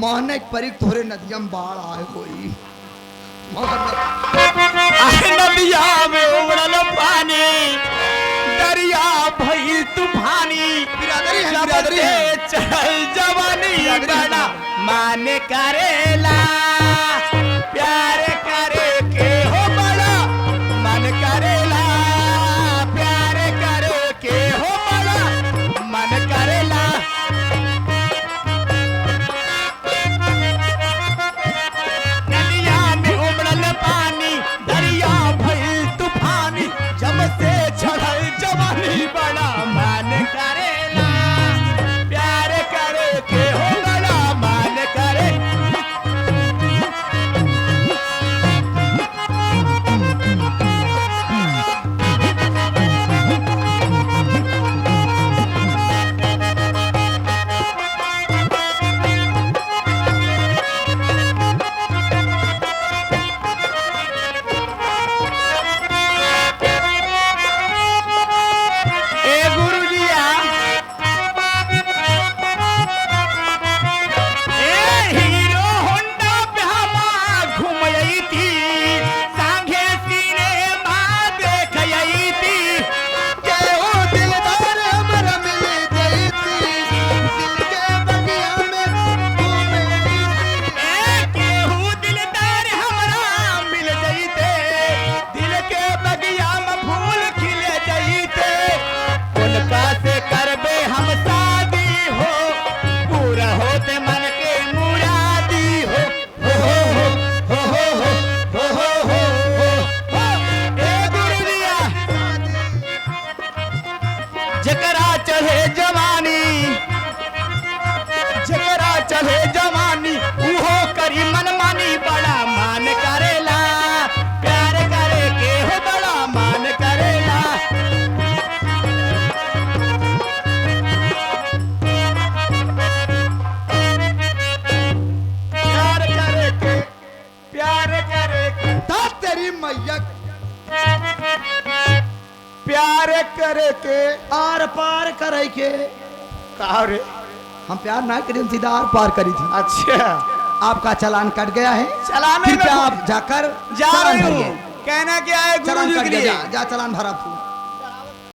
माने परिक थोड़े नदिया में बाढ़ आए कोई नदिया में उमड़ल पानी दरिया भइल तूफानी बिरादरी है चल जवानी बड़ा मान करेला प्यार करे के हो बड़ा मन करेला प्यार करे के हो बड़ा मन करेला नदिया में उमड़ल पानी दरिया भइल तूफानी जब से चढ़ल जवानी बड़ा मान करेला प्यार करे के हो बड़ा मान करे ए गुरुजिया ए हीरो होंडा पे हमा घूमई थी सांगे सिनेमा देखई थी केहू दिलदार हमरा मिल गई थी दिल के बगिया में घूम गई थी ए केहू दिलदार हमरा मिल जईते दिल के बगिया में फूल खिल जईते उनका से करबे हम शादी हो पूरा होते मन के मुरादी हो ए गुरुजिया जकरा चढ़े जवानी उहो करी मनमानी बड़ा मान करेला प्यार करे के हो बड़ा मान करेला प्यार करे के ता तेरी मैया प्यार करे के आर पार करे के कहा रे हम प्यार ना करी हम सीधा आर पार करी थी अच्छा आपका चालान कट गया है चलाने कृपया में आप जाकर जा चालान रही भरिए। हूँ कहना क्या है चालान गुरु कट जी गया जा चालान भरा